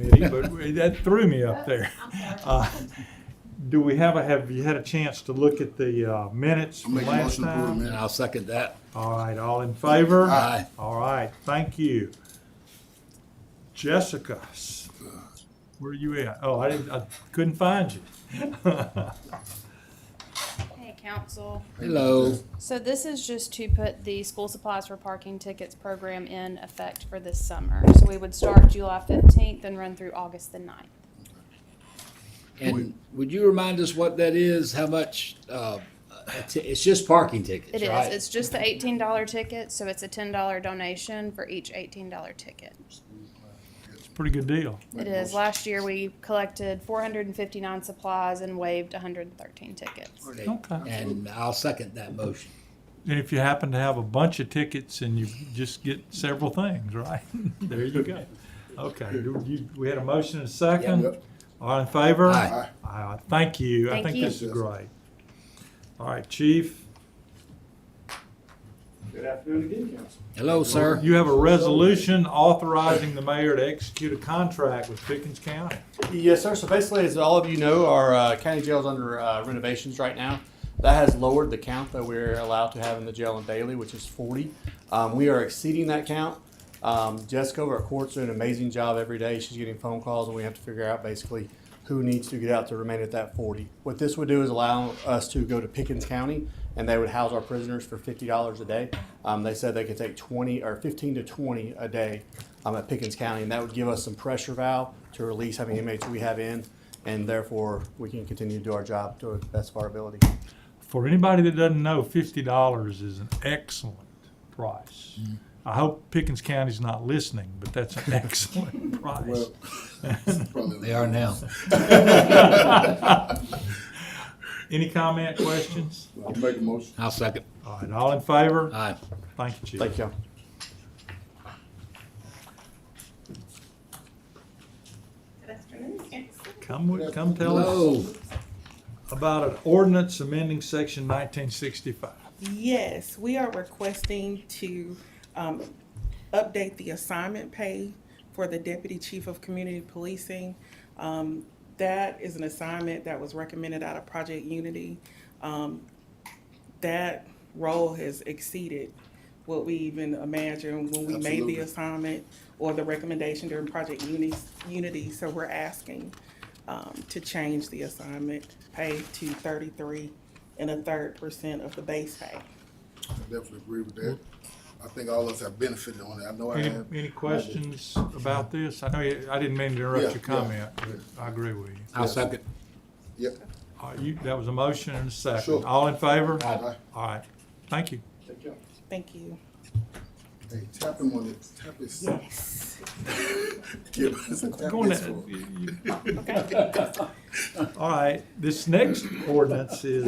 committee, but that threw me up there. Have you had a chance to look at the minutes I'll from make a last motion to approve the time? minutes. I'll second that. All right, all in favor? Aye. All right, thank you. Jessica, where are you at? Oh, I couldn't find you. Hey, council. Hello. So this is just to put the school supplies for parking tickets program in effect for this summer. So we would start July 15th and run through August the 9th. And would you remind us what that is? How much? It's just parking tickets, It is. right? It's just the $18 ticket, so it's a $10 donation for each $18 ticket. It's a pretty good deal. It is. Last year, we collected 459 supplies and waived 113 tickets. Okay. And I'll second that motion. And if you happen to have a bunch of tickets and you just get several things, right? There you go. Okay, we had a motion and a second. Yep. All in favor? Aye. Aye. Thank you. I Thank think you. this is great. All right, Chief, Good afternoon again, council. Hello, sir. you have a resolution authorizing the mayor to execute a contract with Pickens County. Yes, sir. So basically, as all of you know, our county jail is under renovations right now. That has lowered the count that we're allowed to have in the jail and daily, which is 40. We are exceeding that count. Jessica over at court's doing an amazing job every day. She's getting phone calls, and we have to figure out basically who needs to get out to remain at that 40. What this would do is allow us to go to Pickens County, and they would house our prisoners for $50 a day. They said they could take 15 to 20 a day at Pickens County, and that would give us some pressure valve to release how many inmates we have in, and therefore we can continue to do our job to the best of our ability. For anybody that doesn't know, $50 is an excellent price. I hope Pickens County's not listening, but that's an excellent price. Well, probably. They are now. Any comment, questions? I'll make a motion. I'll second. All right, all in favor? Aye. Thank you, Chief. Thank you. Come tell us Hello. about an ordinance amending section 1965. Yes, we are requesting to update the assignment pay for the Deputy Chief of Community Policing. That is an assignment that was recommended out of Project Unity. That role has exceeded what we even imagined when we made Absolutely. the assignment or the recommendation during Project Unity. So we're asking to change the assignment pay to 33.33% of the base pay. I definitely agree with that. I think all of us have benefited on it. I know I Any, have. any questions about this? I know I didn't mean to interrupt Yeah, your comment, but I agree with you. I'll second. Yep. That was a motion and a second. Sure. All in favor? Aye. All right, thank you. Thank you. Thank you. Hey, tap him on it. Tap his. Yes. Give us a tap Going his to- foot. All right, this next ordinance is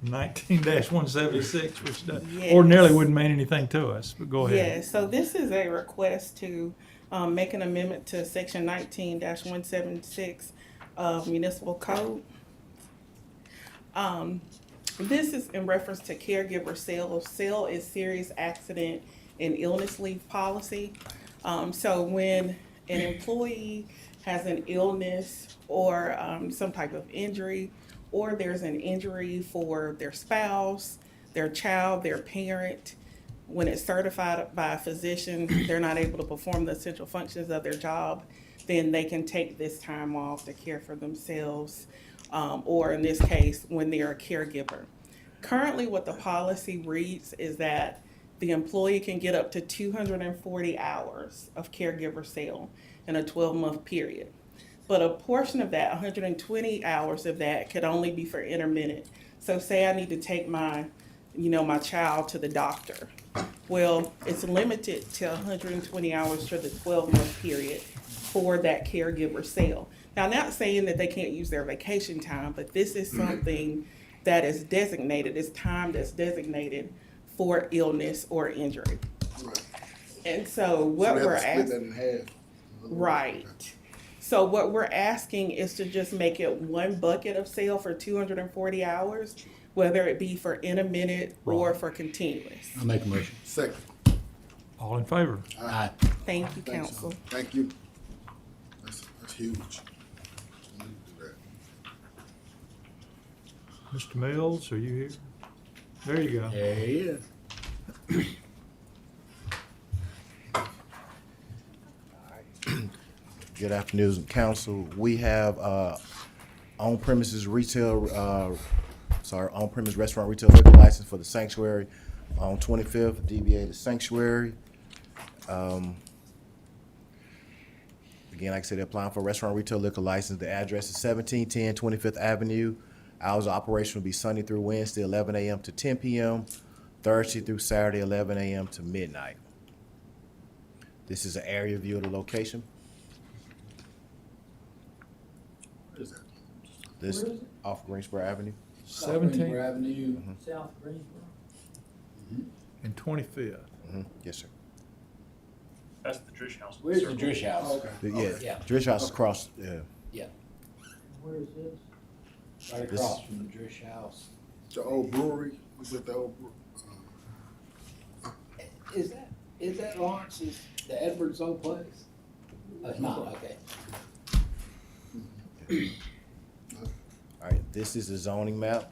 19-176, which Yes. ordinarily wouldn't mean anything to us, but go ahead. Yes, so this is a request to make an amendment to section 19-176 of municipal code. This is in reference to caregiver sale. Sale is serious accident and illness leave policy. So when an employee has an illness or some type of injury, or there's an injury for their spouse, their child, their parent, when it's certified by a physician, they're not able to perform the essential functions of their job, then they can take this time off to care for themselves, or in this case, when they're a caregiver. Currently, what the policy reads is that the employee can get up to 240 hours of caregiver sale in a 12-month period. But a portion of that, 120 hours of that, could only be for intermittent. So say I need to take my child to the doctor. Well, it's limited to 120 hours for the 12-month period for that caregiver sale. Now, not saying that they can't use their vacation time, but this is something that is designated, it's time that's designated for illness or injury. Right. And so what So we have we're to split asking, that in half. right. So what we're asking is to just make it one bucket of sale for 240 hours, whether it be for intermittent or Right. for continuous. I'll make a motion. Second. All in favor? Aye. Thank you, Thanks, council. Thank you. That's huge. We need to do that. Mr. Mills, are you here? There you go. There he is. Good afternoon, council. We have on-premises on-premise restaurant retail liquor license for the Sanctuary on 25th, DBA The Sanctuary. Again, like I said, they're applying for a restaurant retail liquor license. The address is 1710 25th Avenue. Hours of operation will be Sunday through Wednesday, 11 a.m. to 10 p.m., Thursday through Saturday, 11 a.m. to midnight. This is an area view of the location. What is that? This off Greensboro Avenue. 17th Avenue. South Greensboro. and 25th. Yes, sir. That's the Drish House. Where's the Circle. Drish House? Oh, okay. Yeah, Yeah. Drish House is across. Yeah. Yeah, Where is this? right This- across from the Drish House. The old brewery, was it the old brewery? Is that Lawrence's, the Edwards old place? It's not, okay. All right. This is the zoning map.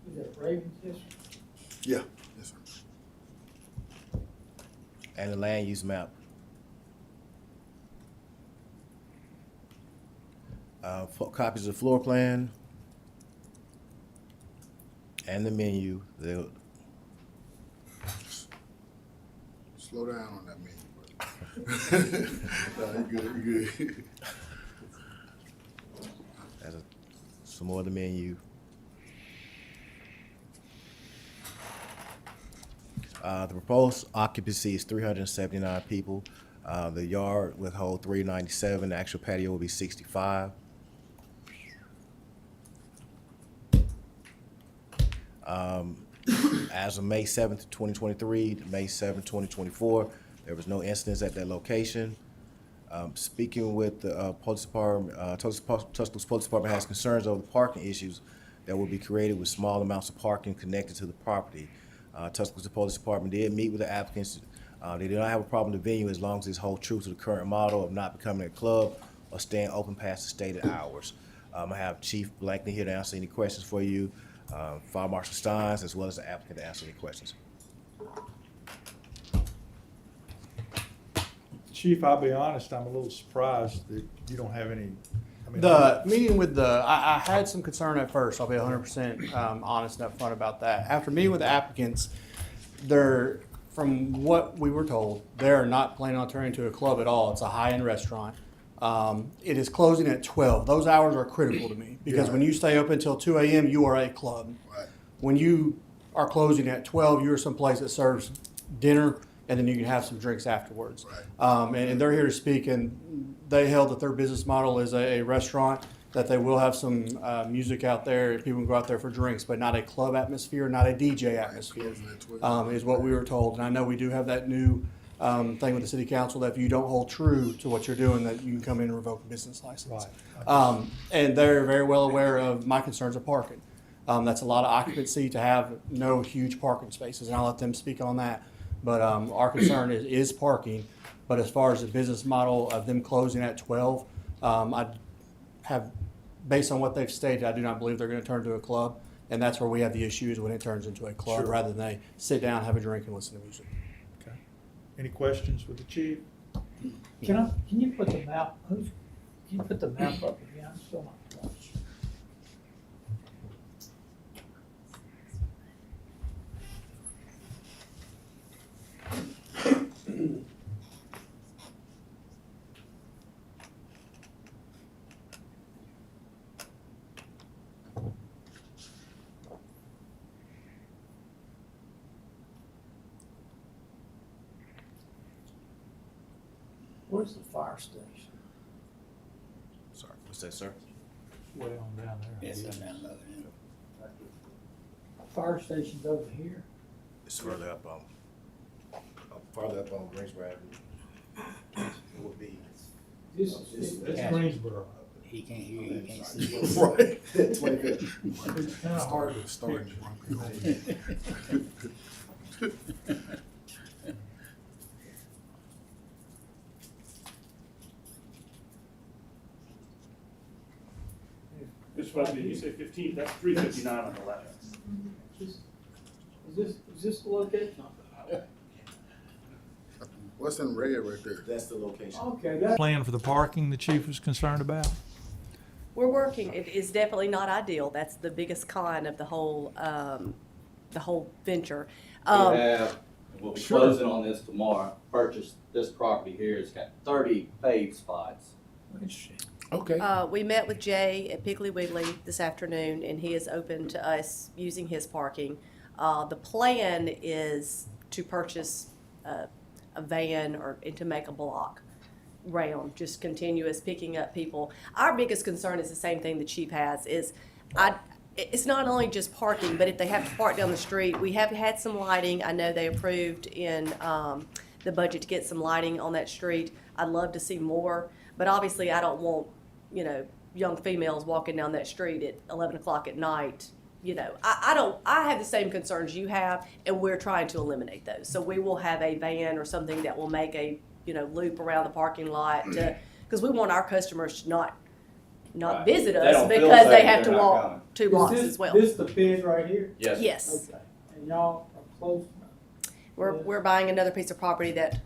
Is that Ravens District? Yeah, yes, sir. And the land use map. Copies of the floor plan and the menu. Slow down on that menu. No, you good. Some more of the menu. The proposed occupancy is 379 people. The yard will hold 397. The actual patio will be 65. As of May 7th, 2023, to May 7th, 2024, there was no incidents at that location. Speaking with the police department, Tuscaloosa Police Department has concerns over the parking issues that will be created with small amounts of parking connected to the property. Tuscaloosa Police Department did meet with the applicants. They do not have a problem with the venue as long as it's hold true to the current model of not becoming a club or staying open past the stated hours. I have Chief Blankney here to answer any questions for you, Fire Marshal Steins, as well as the applicant to answer any questions. Chief, I'll be honest, I'm a little surprised that you don't have any, I mean. The meeting with I had some concern at first. I'll be 100% honest and upfront about that. After meeting with the applicants, from what we were told, they're not planning on turning into a club at all. It's a high-end restaurant. It is closing at 12. Those hours are critical to me because Yeah. when you stay up until 2 a.m., you are a club. Right. When you are closing at 12, you're someplace that serves dinner and then you can have some drinks afterwards. Right. And they're here to speak, and they held that their business model is a restaurant, that they will have some music out there, people can go out there for drinks, but not a club atmosphere, not a DJ atmosphere, Closing at 12. is what we were told. And I know we do have that new thing with the city council that if you don't hold true to what you're doing, that you can come in and revoke a business license. Right. And they're very well aware of my concerns of parking. That's a lot of occupancy to have no huge parking spaces, and I'll let them speak on that. But our concern is parking. But as far as the business model of them closing at 12, I have, based on what they've stated, I do not believe they're going to turn to a club. And that's where we have the issues when it turns into a club, Sure. rather than they sit down, have a drink, and listen to music. Okay. Any questions with the chief? Can you put the map, can you put the map up again? I'm still not watching. Where's the fire station? Sorry, what's that, sir? Way on down there. Yes, I'm down the other end. Fire station's over here. It's further up on Greensboro Avenue. It would be. This is, That's Yeah. Greensboro. He can't hear you, he can't see you. Right. 25th. it's kind of hard to Starting. This might be, you say 15, that's 359 on the left. Is this the location? What's in red right there? That's the location. Okay, that's. Plan for the parking the chief was concerned about? We're working. It is definitely not ideal. That's the biggest con of the whole venture. We have, we'll be Sure. closing on this tomorrow, purchased this property here, it's got 30 paved spots. Okay. We met with Jay at Piggly Wiggly this afternoon, and he is open to us using his parking. The plan is to purchase a van and to make a block round, just continuous picking up people. Our biggest concern is the same thing the chief has, is it's not only just parking, but if they have to park down the street, we have had some lighting. I know they approved in the budget to get some lighting on that street. I'd love to see more, but obviously I don't want, young females walking down that street at 11 o'clock at night. I have the same concerns you have, and we're trying to eliminate those. So we will have a van or something that will make a, loop around the parking lot because we want our customers to not Right. visit They us don't feel because they safe, have to they're not walk coming. 2 blocks as well. This the bid right here? Yes. Yes. Okay, and y'all are close. We're buying another piece of property that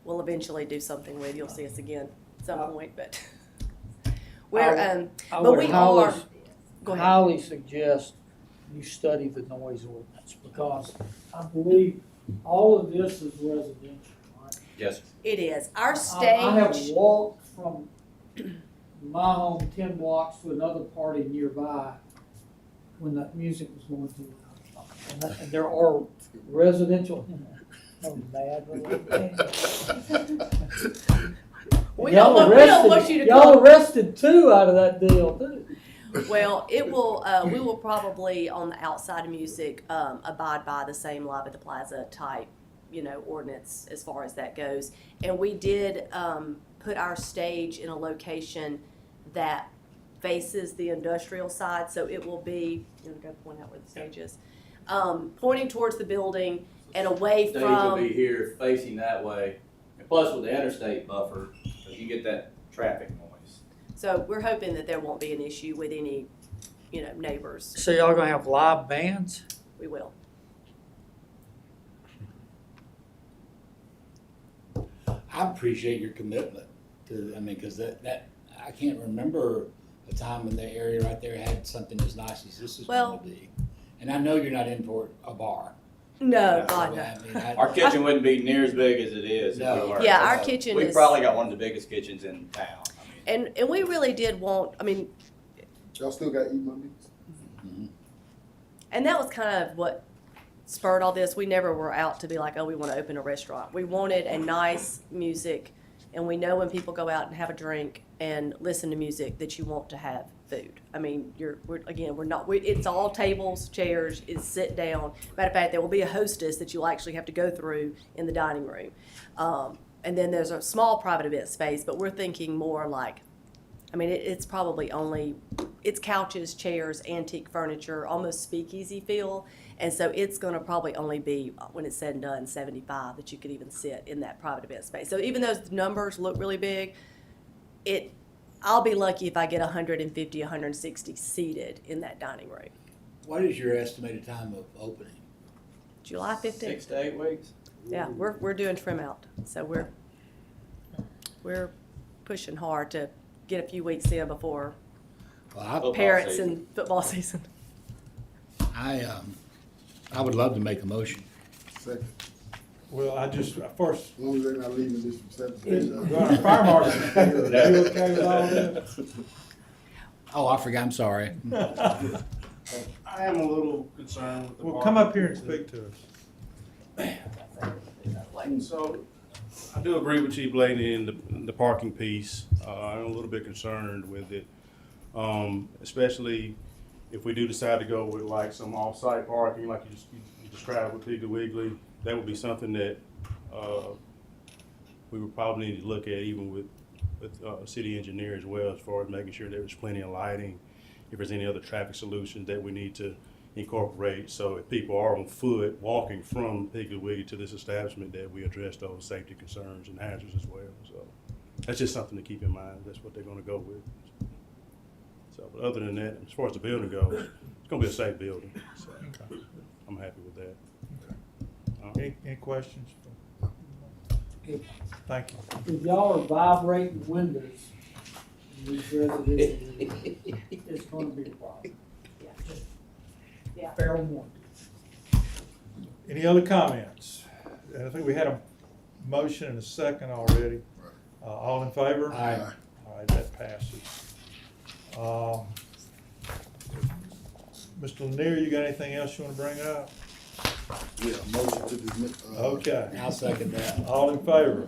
we'll eventually do something with. You'll see us again at some point, but I but would we highly- are. Go ahead. Highly suggest you study the noise ordinance, because I believe all of this is residential, right? Yes, sir. It is. Our I have stage, walked from my home 10 blocks to another party nearby when that music was going through. And there are residential, bad. we don't want you to Y'all come. arrested 2 out of that deal too. Well, it will, we will probably on the outside of music, abide by the same Live at the Plaza type, ordinance as far as that goes. And we did, put our stage in a location that faces the industrial side, so it will be, go point out where the stage is, pointing towards the building and away Stage will be from, here facing that way, and plus with the interstate buffer, because you get that traffic noise. so we're hoping that there won't be an issue with any, neighbors. So y'all gonna have live bands? We will. I appreciate your commitment to, because that, I can't remember a time when the area right there had something as nice as this is Well- going to be. And I know you're not in for a bar. No, Yeah. God, no. I mean, Our kitchen wouldn't be near as big as it is. if we No. were. Yeah, our kitchen We've is. probably got one of the biggest kitchens in town. And we really did want, Y'all still got eat Mondays? and that was kind of what spurred all this. We never were out to be like, oh, we want to open a restaurant. We wanted a nice music, and we know when people go out and have a drink and listen to music that you want to have food. It's all tables, chairs, it's sit down. Matter of fact, there will be a hostess that you'll actually have to go through in the dining room. And then there's a small private event space, but we're thinking more like, it's probably it's couches, chairs, antique furniture, almost speakeasy feel. And so it's gonna probably only be, when it's said and done, 75 that you could even sit in that private event space. So even though the numbers look really big, I'll be lucky if I get 150, 160 seated in that dining room. What is your estimated time of opening? July 15th. 6 to 8 weeks. Yeah, we're doing trim out, so we're pushing hard to get a few weeks in before Well, Football parents season. and football season. I would love to make a motion. Second. Well, first, As long as they're not leaving this from 7 to 8. going to fire marshal, you okay with all that? Oh, I forgot, I'm sorry. I am a little concerned with the Well, come up here and parking. speak to us. So, I do agree with Chief Blaney in the parking piece. I'm a little bit concerned with it. Especially if we do decide to go with like some off-site parking, like you described with Piggly Wiggly. That would be something that, we would probably need to look at even with city engineer as well, as far as making sure there's plenty of lighting. If there's any other traffic solutions that we need to incorporate, so if people are on foot walking from Piggly Wiggly to this establishment, that we address those safety concerns and hazards as well. So that's just something to keep in mind. That's what they're gonna go with. So But other than that, as far as the building goes, it's gonna be a safe building, so I'm happy with that. Any questions? If, Thank you. if y'all are vibrating windows in these residential areas, it's gonna be a problem. Yeah. Fair warning. Any other comments? I think we had a motion and a second already. All in favor? Aye. All right, that passes. Mr. Lanier, you got anything else you want to bring up? Yeah, motion to dismiss. Okay, I'll second that. all in favor?